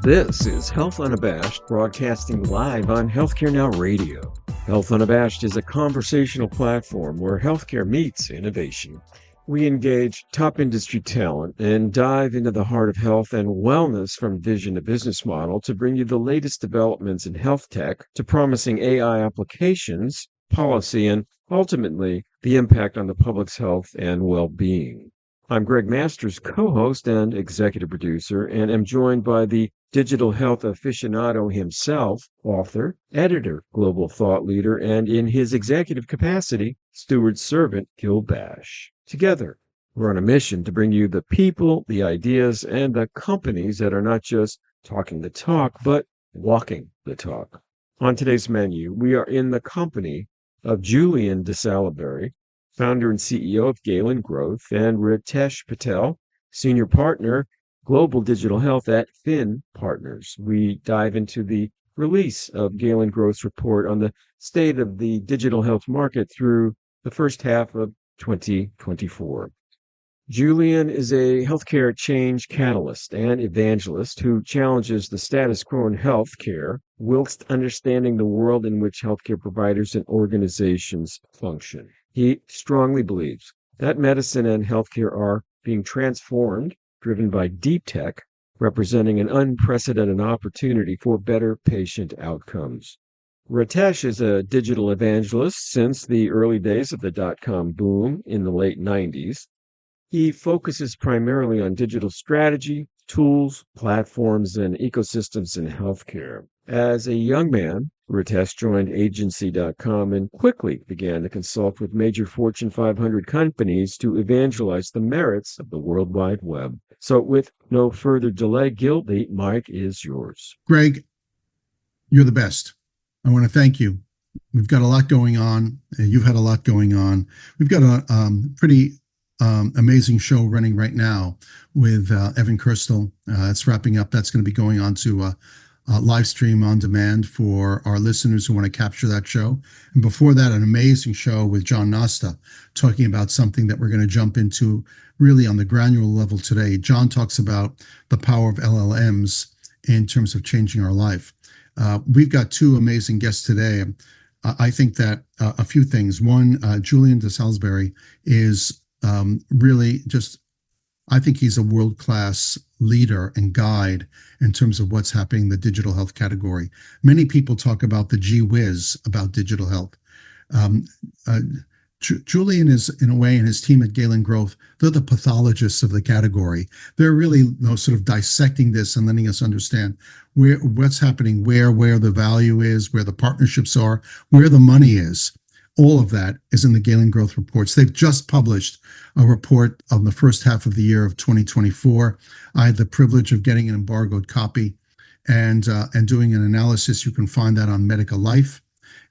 This is Health UnaBASHed, broadcasting live on Healthcare Now Radio. Health UnaBASHed is a conversational platform where healthcare meets innovation. We engage top industry talent and dive into the heart of health and wellness from vision to business model to bring you the latest developments in health tech to promising AI applications, policy, and ultimately the impact on the public's health and well-being. I'm Gregg Masters, co-host and executive producer, and am joined by the digital health aficionado himself, author, editor, global thought leader, and in his executive capacity, steward servant, Gil Bashe. Together, we're on a mission to bring you the people, the ideas, and the companies that are not just talking the talk, but walking the talk. On today's menu, we are in the company of Julien de Salaberry, founder and CEO of Galen Growth, and Ritesh Patel, senior partner, global digital health at Fin Partners. We dive into the release of Galen Growth's report on the state of the digital health market through the first half of 2024. Julien is a healthcare change catalyst and evangelist who challenges the status quo in healthcare whilst understanding the world in which healthcare providers and organizations function. He strongly believes that medicine and healthcare are being transformed, driven by deep tech, representing an unprecedented opportunity for better patient outcomes. Ritesh is a digital evangelist since the early days of the dot-com boom in the late 90s. He focuses primarily on digital strategy, tools, platforms, and ecosystems in healthcare. As a young man, Ritesh joined agency.com and quickly began to consult with major Fortune 500 companies to evangelize the merits of the World Wide Web. So with no further delay, Gil, the mic is yours. Gregg, you're the best. I want to thank you. We've got a lot going on. You've had a lot going on. We've got a pretty amazing show running right now with Evan Kirstel. It's wrapping up. That's going to be going on to live stream on demand for our listeners who want to capture that show. And before that, an amazing show with John Nosta talking about something that we're going to jump into really on the granular level today. John talks about the power of LLMs in terms of changing our life. We've got two amazing guests today. I think that a few things. One, Julien de Salaberry is really just, I think he's a world-class leader and guide in terms of what's happening in the digital health category. Many people talk about the gee whiz about digital health. Julien is, in a way, and his team at Galen Growth, they're the pathologists of the category. They're really sort of dissecting this and letting us understand what's happening, where the value is, where the partnerships are, where the money is. All of that is in the Galen Growth reports. They've just published a report on the first half of the year of 2024. I had the privilege of getting an embargoed copy and doing an analysis. You can find that on Medical Life,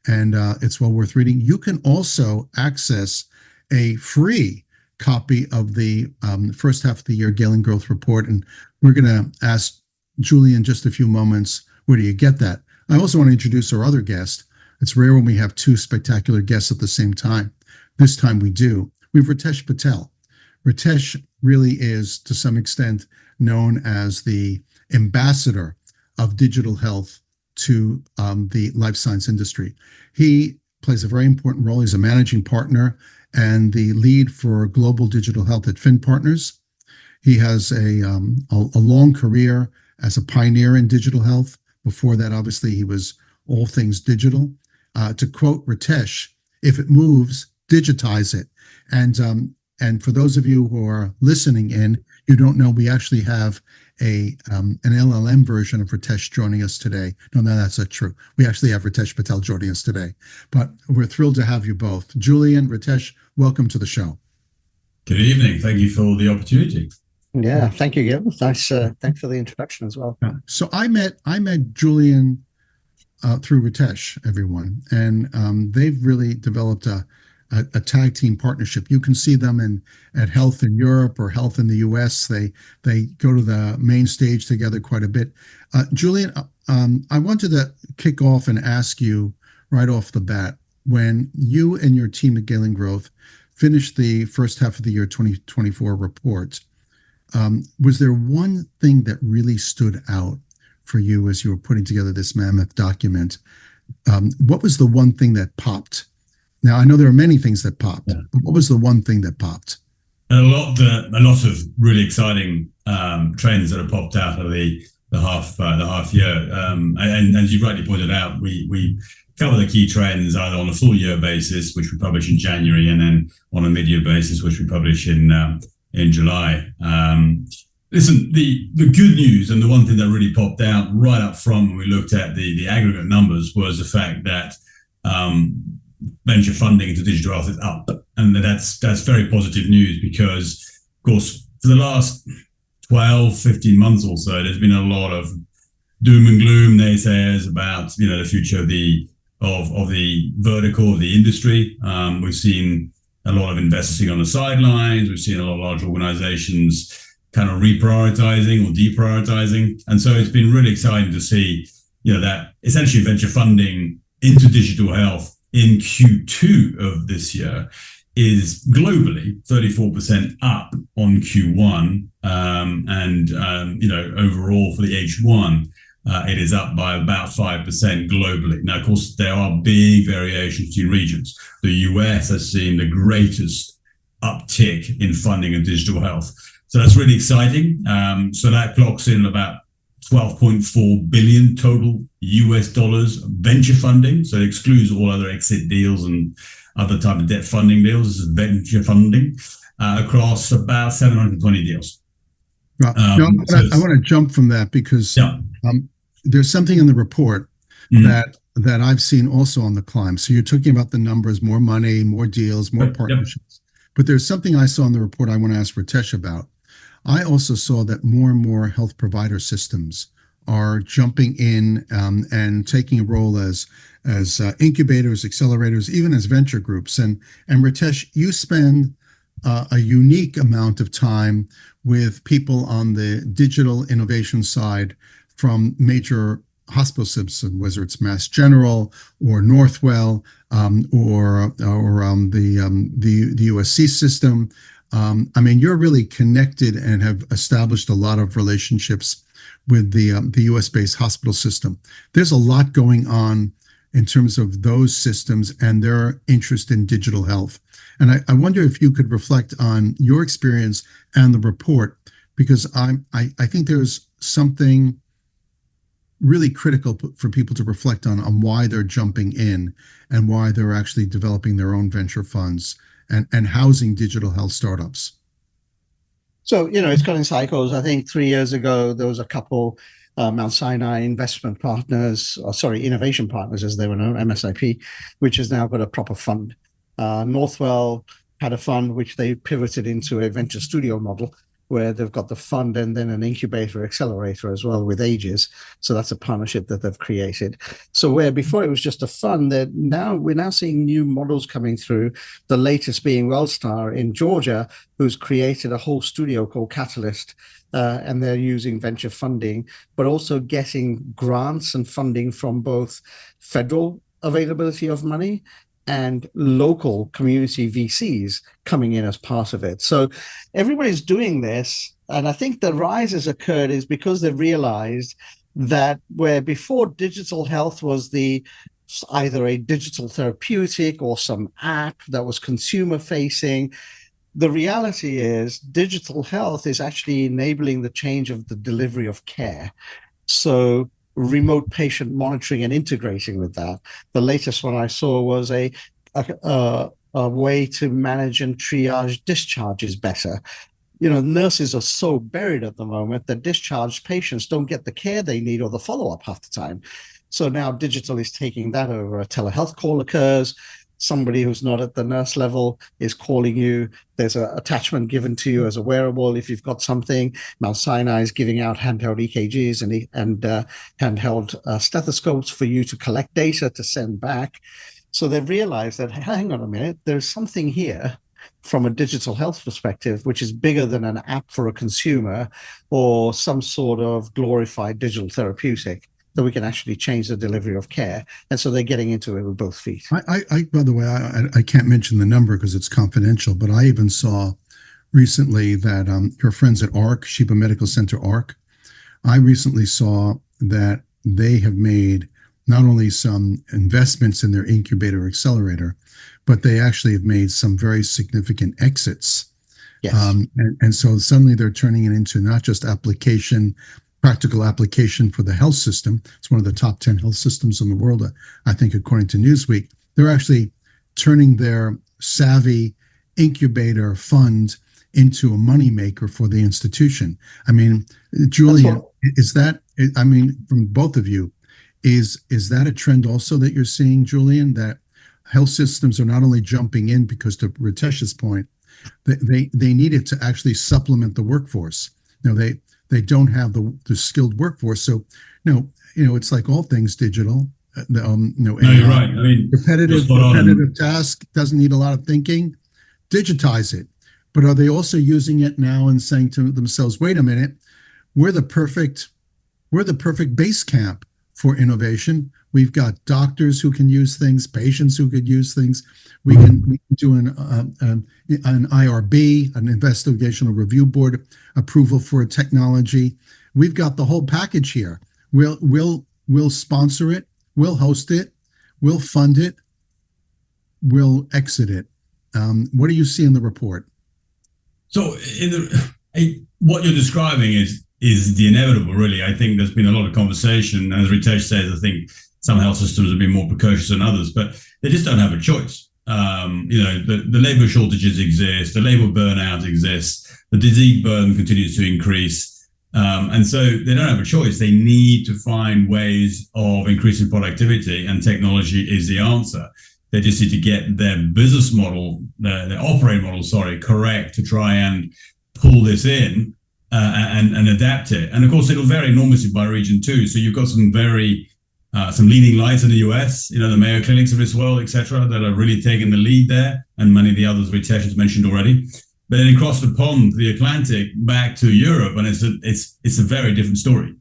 and it's well worth reading. You can also access a free copy of the first half of the year Galen Growth report, and we're going to ask Julien in just a few moments, where do you get that? I also want to introduce our other guest. It's rare when we have two spectacular guests at the same time. This time we do. We have Ritesh Patel. Ritesh really is, to some extent, known as the ambassador of digital health to the life science industry. He plays a very important role. He's a managing partner and the lead for global digital health at Fin Partners. He has a long career as a pioneer in digital health. Before that, obviously, he was all things digital. To quote Ritesh, if it moves, digitize it. And for those of you who are listening in, you don't know, we actually have an LLM version of Ritesh joining us today. No, that's not true. We actually have Ritesh Patel joining us today. But we're thrilled to have you both. Julien, Ritesh, welcome to the show. Good evening. Thank you for the opportunity. Yeah, thank you, Gil. Thanks for the introduction as well. So I met Julien through Ritesh, everyone, and they've really developed a tag team partnership. You can see them at Health in Europe or Health in the US. They go to the main stage together quite a bit. Julien, I wanted to kick off and ask you right off the bat, when you and your team at Galen Growth finished the first half of the year 2024 report, was there one thing that really stood out for you as you were putting together this mammoth document. What was the one thing that popped? Now, I know there are many things that popped, but what was the one thing that popped? A lot of really exciting trends that have popped out of the half year. And as you rightly pointed out, we cover the key trends either on a full year basis, which we publish in January, and then on a mid-year basis, which we publish in July. Listen, the good news, and the one thing that really popped out right up front when we looked at the aggregate numbers, was the fact that venture funding into digital health is up. And that's very positive news, because, of course, for the last 12, 15 months or so, there's been a lot of doom and gloom naysayers about, the future of the vertical, of the industry. We've seen a lot of investing on the sidelines. We've seen a lot of large organizations kind of reprioritizing or deprioritizing. And so it's been really exciting to see, that essentially venture funding into digital health in Q2 of this year is globally 34% up on Q1. Overall for the H1, it is up by about 5% globally. Now, of course, there are big variations between regions. The US has seen the greatest uptick in funding of digital health. So that's really exciting. So that clocks in about 12.4 billion total US dollars venture funding. So it excludes all other exit deals and other type of debt funding deals. This is venture funding across about 720 deals. I want to jump from that, because there's something in the report that I've seen also on the climb. So you're talking about the numbers, more money, more deals, more partnerships. But there's something I saw in the report I want to ask Ritesh about. I also saw that more and more health provider systems are jumping in and taking a role as incubators, accelerators, even as venture groups. And Ritesh, you spend a unique amount of time with people on the digital innovation side from major hospital systems, whether it's Mass General or Northwell or the USC system. You're really connected and have established a lot of relationships with the US-based hospital system. There's a lot going on in terms of those systems and their interest in digital health. And I wonder if you could reflect on your experience and the report, because I think there's something really critical for people to reflect on why they're jumping in and why they're actually developing their own venture funds and housing digital health startups. So, it's gone in cycles. I think 3 years ago, there was a couple, Mount Sinai Investment Partners, Innovation Partners, as they were known, MSIP, which has now got a proper fund. Northwell had a fund which they pivoted into a venture studio model, where they've got the fund and then an incubator accelerator as well with Aegis. So that's a partnership that they've created. So where before it was just a fund, we're now seeing new models coming through, the latest being Wellstar in Georgia, who's created a whole studio called Catalyst, and they're using venture funding, but also getting grants and funding from both federal availability of money and local community VCs coming in as part of it. So everybody's doing this. And I think the rise has occurred is because they've realized that where before digital health was either a digital therapeutic or some app that was consumer facing, the reality is digital health is actually enabling the change of the delivery of care. So remote patient monitoring and integrating with that. The latest one I saw was a way to manage and triage discharges better. Nurses are so buried at the moment that discharged patients don't get the care they need or the follow-up half the time. So now digital is taking that over. A telehealth call occurs. Somebody who's not at the nurse level is calling you. There's an attachment given to you as a wearable if you've got something. Mount Sinai is giving out handheld EKGs and handheld stethoscopes for you to collect data to send back. So they've realized that, hang on a minute, there's something here from a digital health perspective, which is bigger than an app for a consumer or some sort of glorified digital therapeutic, that we can actually change the delivery of care. And so they're getting into it with both feet. I by the way, I can't mention the number because it's confidential, but I even saw recently that your friends at ARC, Sheba Medical Center ARC, I recently saw that they have made not only some investments in their incubator accelerator, but they actually have made some very significant exits. Yes. And so suddenly they're turning it into not just practical application for the health system. It's one of the top 10 health systems in the world, I think, according to Newsweek. They're actually turning their savvy incubator fund into a moneymaker for the institution. I mean, Julian, from both of you, is that a trend also that you're seeing, Julian, that health systems are not only jumping in because, to Ritesh's point, they needed to actually supplement the workforce. They don't have the skilled workforce. So, it's like all things digital. No, you're right. I mean, repetitive task doesn't need a lot of thinking. Digitize it. But are they also using it now and saying to themselves, wait a minute, we're the perfect base camp for innovation. We've got doctors who can use things, patients who could use things. We can do an IRB, an investigational review board approval for a technology. We've got the whole package here. We'll sponsor it. We'll host it. We'll fund it. We'll exit it. What do you see in the report? So, what you're describing is the inevitable, really. I think there's been a lot of conversation. As Ritesh says, I think some health systems have been more precocious than others, but they just don't have a choice. The labor shortages exist, the labor burnout exists, the disease burden continues to increase. And so they don't have a choice. They need to find ways of increasing productivity, and technology is the answer. They just need to get their business model, their operating model, correct, to try and pull this in and adapt it. And of course, it'll vary enormously by region too. So you've got some leading lights in the US, the Mayo Clinics of this world, etc., that are really taking the lead there, and many of the others Ritesh has mentioned already. But then across the pond, the Atlantic, back to Europe, and it's a very different story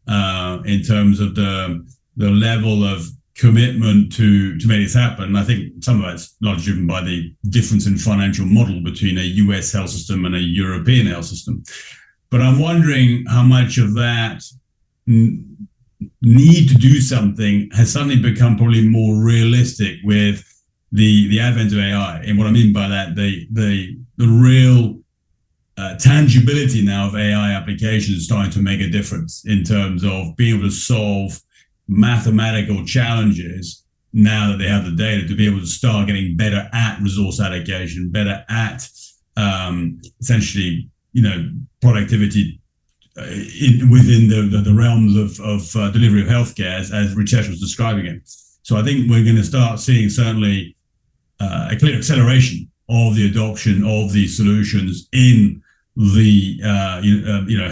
in terms of the level of commitment to make this happen. I think some of that's largely driven by the difference in financial model between a US health system and a European health system. But I'm wondering how much of that need to do something has suddenly become probably more realistic with the advent of AI. And what I mean by that, the real tangibility now of AI applications starting to make a difference in terms of being able to solve mathematical challenges now that they have the data, to be able to start getting better at resource allocation, better at essentially, productivity within the realms of delivery of healthcare, as Ritesh was describing it. So I think we're going to start seeing certainly a clear acceleration of the adoption of these solutions in the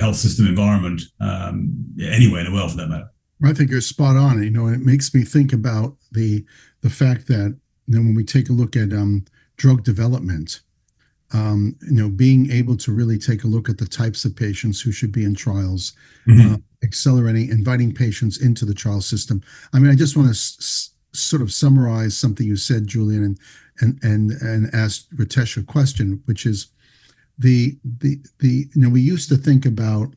health system environment anywhere in the world, for that matter. I think you're spot on. And it makes me think about the fact that when we take a look at drug development, being able to really take a look at the types of patients who should be in trials, accelerating, inviting patients into the trial system. I mean, I just want to sort of summarize something you said, Julian, and ask Ritesh a question, which is we used to think about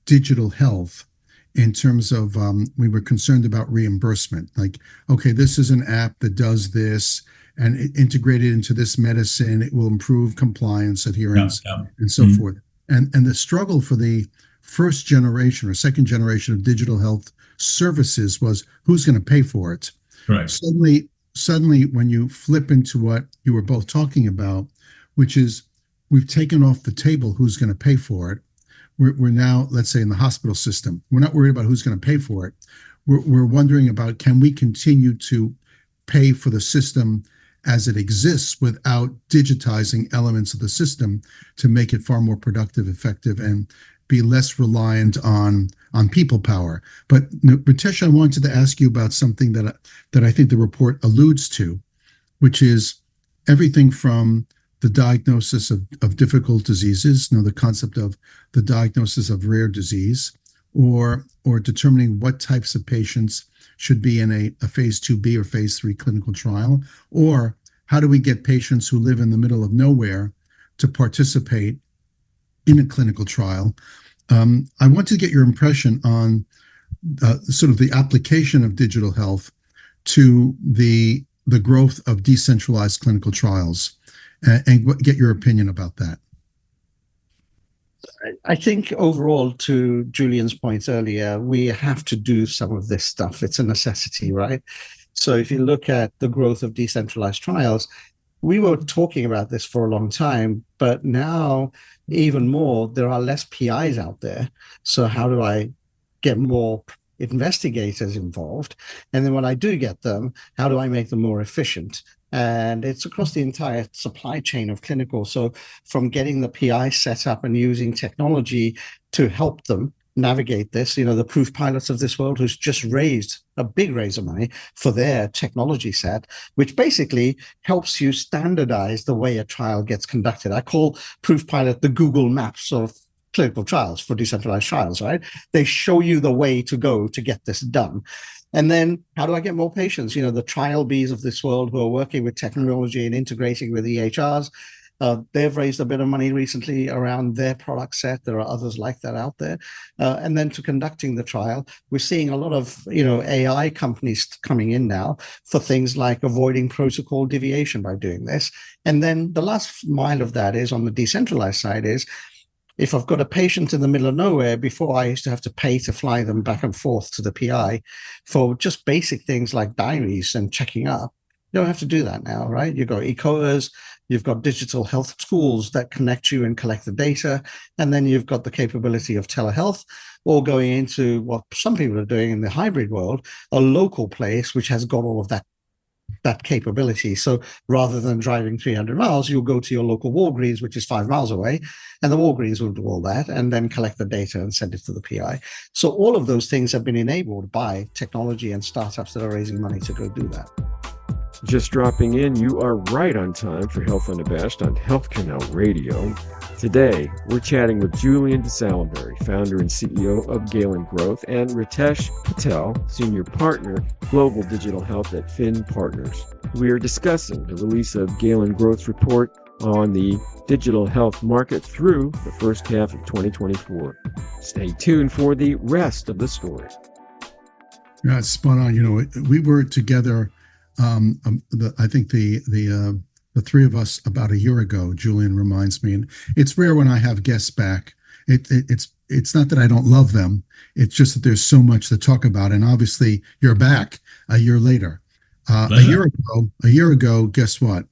digital health in terms of we were concerned about reimbursement. Like, okay, this is an app that does this, and it integrated into this medicine, it will improve compliance, adherence, and so forth. And the struggle for the first generation or second generation of digital health services was, who's going to pay for it? Right. Suddenly, when you flip into what you were both talking about, which is we've taken off the table who's going to pay for it. We're now, let's say, in the hospital system, we're not worried about who's going to pay for it. We're wondering about, can we continue to pay for the system as it exists without digitizing elements of the system to make it far more productive, effective, and be less reliant on people power. But Ritesh, I wanted to ask you about something that I think the report alludes to, which is everything from the diagnosis of difficult diseases, the concept of the diagnosis of rare disease, or determining what types of patients should be in a phase 2B or phase 3 clinical trial, or how do we get patients who live in the middle of nowhere to participate in a clinical trial. I want to get your impression on sort of the application of digital health to the growth of decentralized clinical trials, and get your opinion about that. I think overall, to Julian's point earlier, we have to do some of this stuff. It's a necessity, right? So if you look at the growth of decentralized trials, we were talking about this for a long time, but now even more, there are less PIs out there. So how do I get more investigators involved? And then when I do get them, how do I make them more efficient? And it's across the entire supply chain of clinical. So from getting the PI set up and using technology to help them navigate this, the proof pilots of this world, who's just raised a big raise of money for their technology set, which basically helps you standardize the way a trial gets conducted. I call proof pilot the Google Maps of clinical trials for decentralized trials, right? They show you the way to go to get this done. And then how do I get more patients? The trial bees of this world who are working with technology and integrating with EHRs, they've raised a bit of money recently around their product set. There are others like that out there. And then to conducting the trial, we're seeing a lot of, AI companies coming in now for things like avoiding protocol deviation by doing this. And then the last mile of that is on the decentralized side is, if I've got a patient in the middle of nowhere, before I used to have to pay to fly them back and forth to the PI for just basic things like diaries and checking up. You don't have to do that now, right? You've got eCOAs, you've got digital health tools that connect you and collect the data, and then you've got the capability of telehealth, or going into what some people are doing in the hybrid world, a local place which has got all of that capability. So rather than driving 300 miles, you'll go to your local Walgreens, which is 5 miles away, and the Walgreens will do all that and then collect the data and send it to the PI. So all of those things have been enabled by technology and startups that are raising money to go do that. Just dropping in, you are right on time for Health Unabashed on Healthcare Now Radio. Today, we're chatting with Julien de Salaberry, founder and CEO of Galen Growth, and Ritesh Patel, senior partner, Global Digital Health at Finn Partners. We are discussing the release of Galen Growth's report on the digital health market through the first half of 2024. Stay tuned for the rest of the story. Yeah, it's spot on. We were together. I think the three of us about a year ago. Julien reminds me, and it's rare when I have guests back. It's not that I don't love them. It's just that there's so much to talk about. And obviously, you're back a year later. A year ago, guess what?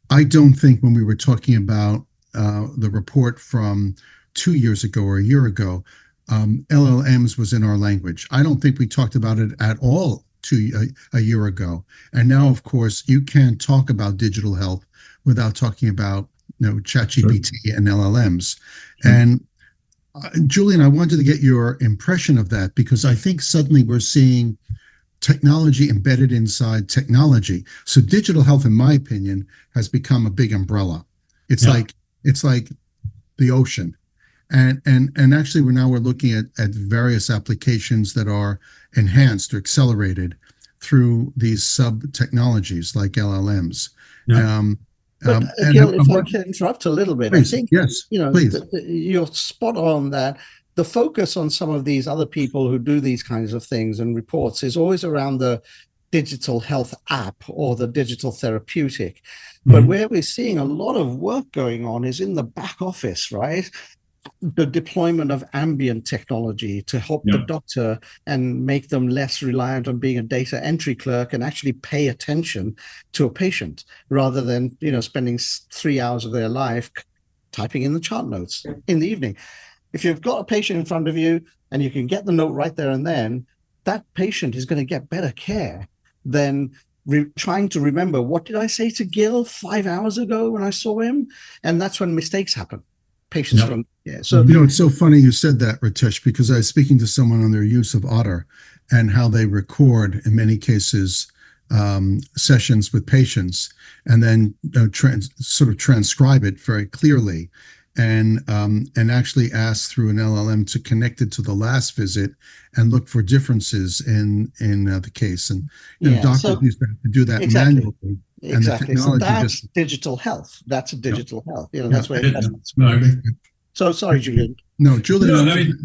I don't think when we were talking about the report from 2 years ago or a year ago, LLMs was in our language. I don't think we talked about it at all a year ago. And now, of course, you can't talk about digital health without talking about ChatGPT and LLMs. And Julien, I wanted to get your impression of that, because I think suddenly we're seeing technology embedded inside technology. So digital health, in my opinion, has become a big umbrella. It's like the ocean. And actually we're looking at various applications that are enhanced or accelerated through these sub technologies like LLMs. But Gil, if I can interrupt a little bit, please, I think please. You're spot on that the focus on some of these other people who do these kinds of things and reports is always around the digital health app or the digital therapeutic. But where we're seeing a lot of work going on is in the back office, right? The deployment of ambient technology to help the doctor and make them less reliant on being a data entry clerk and actually pay attention to a patient rather than, spending 3 hours of their life typing in the chart notes in the evening. If you've got a patient in front of you and you can get the note right there and then, that patient is going to get better care than trying to remember, what did I say to Gil 5 hours ago when I saw him? And that's when mistakes happen. Patients don't. Yeah. So it's so funny you said that, Ritesh, because I was speaking to someone on their use of Otter and how they record, in many cases, sessions with patients and then sort of transcribe it very clearly, and actually ask through an LLM to connect it to the last visit and look for differences in the case. And doctors used to have to do that manually. Exactly. So that's digital health. That's digital health. That's where investments. So sorry, Julien. No, Julien.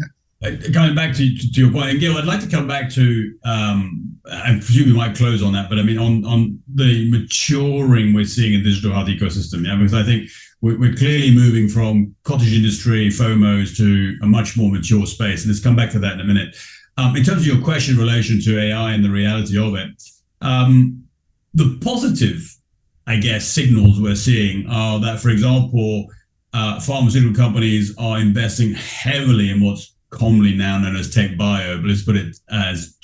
Coming back to your point, and Gil, I'd like to come back to, I presume we might close on that, but I mean, on the maturing we're seeing in digital health ecosystem, yeah, because I think we're clearly moving from cottage industry FOMOs to a much more mature space. And let's come back to that in a minute. In terms of your question in relation to AI and the reality of it, the positive, I guess, signals we're seeing are that, for example, pharmaceutical companies are investing heavily in what's commonly now known as tech bio, but let's put it as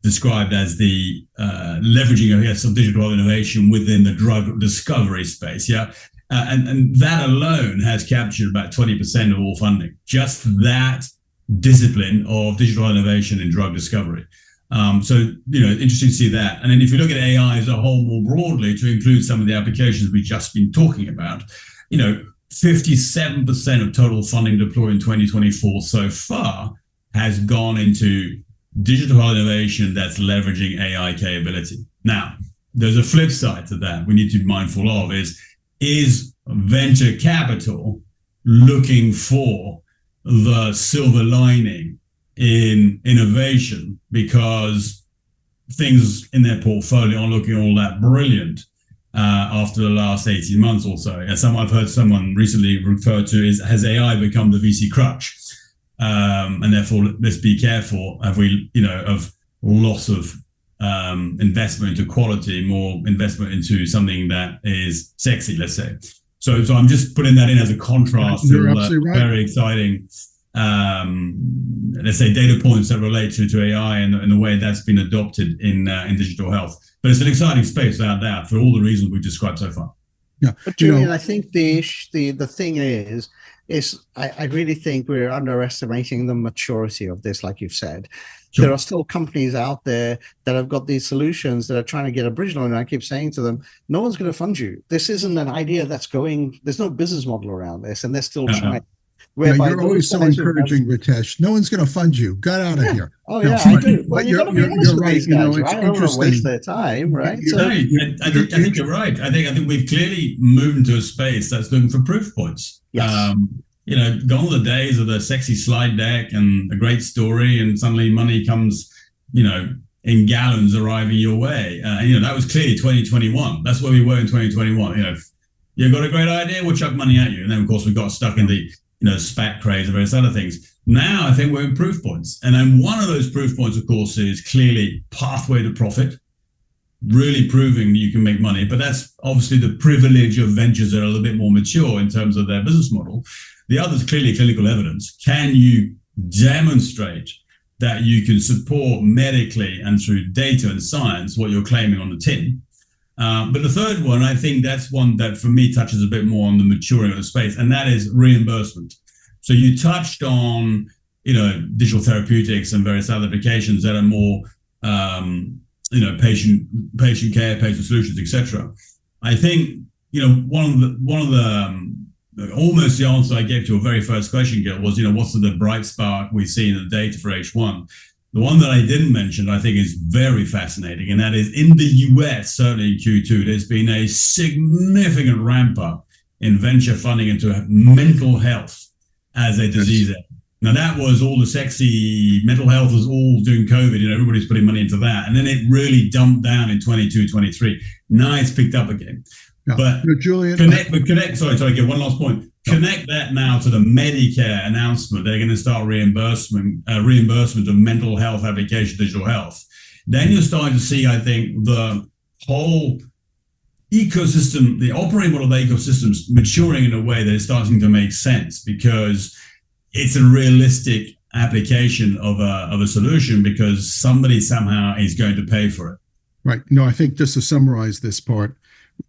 described as the leveraging, I guess, of digital innovation within the drug discovery space. Yeah. And that alone has captured about 20% of all funding, just that discipline of digital innovation in drug discovery. So, interesting to see that. And then if you look at AI as a whole more broadly, to include some of the applications we've just been talking about, 57% of total funding deployed in 2024 so far has gone into digital innovation that's leveraging AI capability. Now, there's a flip side to that we need to be mindful of is venture capital looking for the silver lining in innovation because things in their portfolio aren't looking all that brilliant after the last 18 months or so. I've heard someone recently refer to has AI become the VC crutch? And therefore, let's be careful. Have we, of loss of investment into quality, more investment into something that is sexy, let's say. So I'm just putting that in as a contrast to the very exciting, let's say, data points that relate to AI and the way that's been adopted in digital health. But it's an exciting space without doubt for all the reasons we've described so far. Yeah, but Julian, I think the thing is I really think we're underestimating the maturity of this, like you've said. Sure. There are still companies out there that have got these solutions that are trying to get a bridge loan. And I keep saying to them, no one's going to fund you. This isn't an idea there's no business model around this. And they're still trying. You're always so encouraging, Ritesh. No one's going to fund you. Get out of here. Oh, yeah, I do. Well, you've got to be honest with these guys, right? I don't want to waste their time, right? I think you're right. I think we've clearly moved into a space that's looking for proof points. Yes. Gone are the days of the sexy slide deck and a great story, and suddenly money comes, in gallons arriving your way. That was clearly 2021. That's where we were in 2021. You've got a great idea, we'll chuck money at you. And then, of course, we got stuck in the SPAC craze and various other things. Now I think we're in proof points. And then one of those proof points, of course, is clearly pathway to profit, really proving you can make money. But that's obviously the privilege of ventures that are a little bit more mature in terms of their business model. The other is clearly clinical evidence. Can you demonstrate that you can support medically and through data and science what you're claiming on the tin? But the third one, I think that's one that for me touches a bit more on the maturing of the space, and that is reimbursement. So you touched on, digital therapeutics and various other applications that are more, patient care, patient solutions, etc. I think, one of the almost the answer I gave to your very first question, Gil, was, what's the bright spark we see in the data for H1? The one that I didn't mention, I think, is very fascinating, and that is in the US, certainly in Q2, there's been a significant ramp up in venture funding into mental health as a disease. Now, that was all the sexy mental health was all during COVID, everybody's putting money into that. And then it really dumped down in 22, 23. Now it's picked up again. Yeah. But Julian, sorry, get one last point. Connect that now to the Medicare announcement. They're going to start reimbursement of mental health application, digital health. Then you're starting to see, I think, the whole ecosystem, the operating model of the ecosystems maturing in a way that is starting to make sense because it's a realistic application of a solution because somebody somehow is going to pay for it. Right. No, I think just to summarize this part,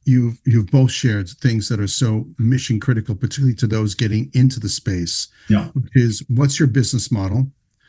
you've both shared things that are so mission critical, particularly to those getting into the space. Yeah. Which is, what's your business model?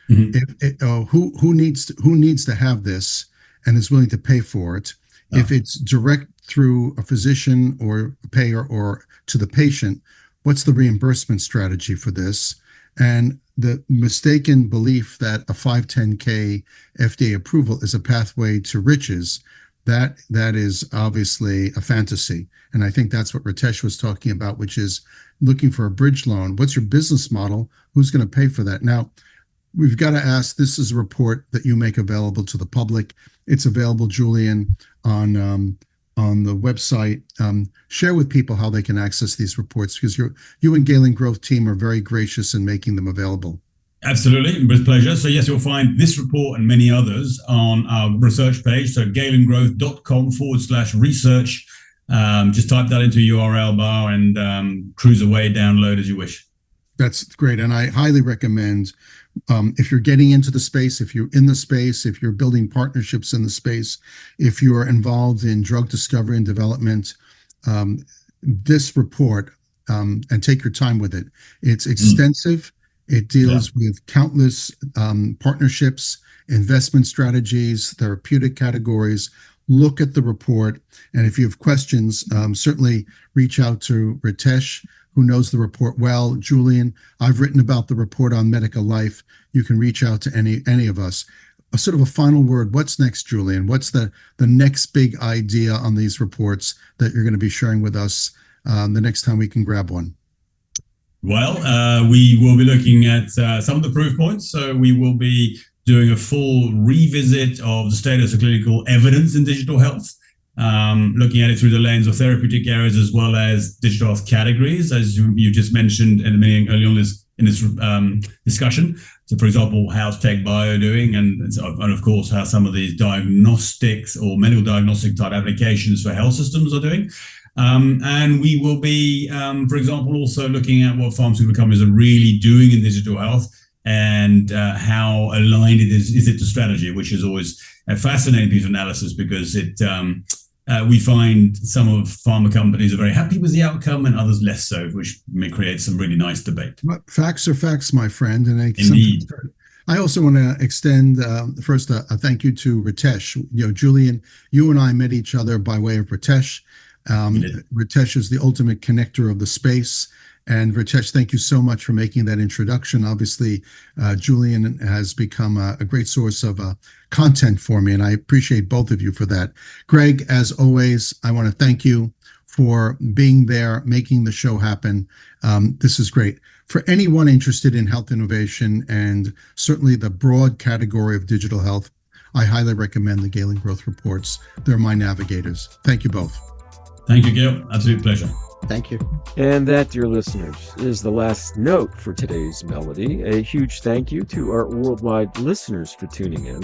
Mm-hmm. Who needs to have this and is willing to pay for it? If it's direct through a physician or a payer or to the patient, what's the reimbursement strategy for this? And the mistaken belief that a 510K FDA approval is a pathway to riches, that is obviously a fantasy. And I think that's what Ritesh was talking about, which is looking for a bridge loan. What's your business model? Who's going to pay for that? Now, we've got to ask, this is a report that you make available to the public. It's available, Julien, on the website. Share with people how they can access these reports, because you and Galen Growth team are very gracious in making them available. Absolutely, with pleasure. So yes, you'll find this report and many others on our research page. So galengrowth.com/research. Just type that into URL bar and cruise away, download as you wish. That's great. And I highly recommend, if you're getting into the space, if you're in the space, if you're building partnerships in the space, if you are involved in drug discovery and development, this report, and take your time with it. It's extensive. It deals with countless partnerships, investment strategies, therapeutic categories. Look at the report. And if you have questions, certainly reach out to Ritesh, who knows the report well. Julien, I've written about the report on Medical Life. You can reach out to any of us. A sort of a final word. What's next, Julien? What's the next big idea on these reports that you're going to be sharing with us the next time we can grab one? Well, we will be looking at some of the proof points. So we will be doing a full revisit of the status of clinical evidence in digital health, looking at it through the lens of therapeutic areas as well as digital health categories, as you just mentioned in the beginning, early on in this discussion. So, for example, how's Tech Bio doing, and of course how some of these diagnostics or medical diagnostic type applications for health systems are doing. And we will be, for example, also looking at what pharmaceutical companies are really doing in digital health and how aligned is it to strategy, which is always a fascinating piece of analysis, because we find some of pharma companies are very happy with the outcome and others less so, which may create some really nice debate. Facts are facts, my friend. And Indeed. I also want to extend first a thank you to Ritesh. Julien, you and I met each other by way of Ritesh. Ritesh is the ultimate connector of the space. And Ritesh, thank you so much for making that introduction. Obviously, Julien has become a great source of content for me, and I appreciate both of you for that. Gregg, as always, I want to thank you for being there, making the show happen. This is great. For anyone interested in health innovation and certainly the broad category of digital health, I highly recommend the Galen Growth reports. They're my navigators. Thank you both. Thank you, Gil. Absolute pleasure. Thank you. And that, dear listeners, is the last note for today's melody. A huge thank you to our worldwide listeners for tuning in.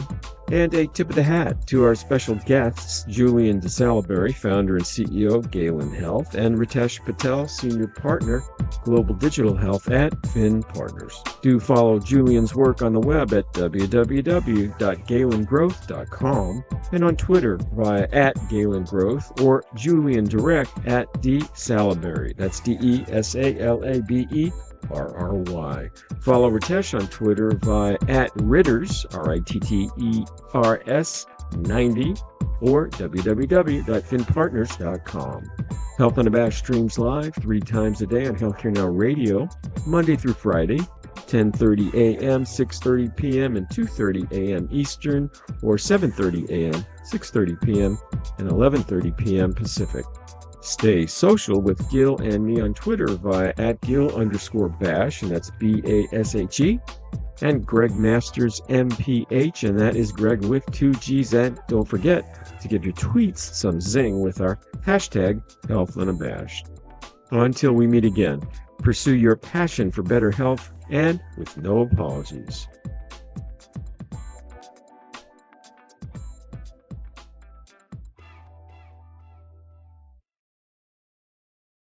And a tip of the hat to our special guests, Julien de Salaberry, founder and CEO of Galen Health, and Ritesh Patel, senior partner, Global Digital Health at Fin Partners. Do follow Julien's work on the web at www.galengrowth.com and on Twitter via @GalenGrowth or Julien direct @DSalaberry. That's DESALABERRY. Follow Ritesh on Twitter via @Ritters, RITTERS90, or www.finpartners.com. Health Unabashed streams live 3 times a day on Healthcare Now Radio, Monday through Friday, 10:30 a.m., 6:30 p.m., and 2:30 a.m. Eastern, or 7:30 a.m., 6:30 p.m., and 11:30 p.m. Pacific. Stay social with Gil and me on Twitter via @Gil_Bashe, and that's BASHE, and Gregg Masters MPH, and that is Gregg with 2 G's. And don't forget to give your tweets some zing with our hashtag #HealthUnabashed. Until we meet again, pursue your passion for better health and with no apologies.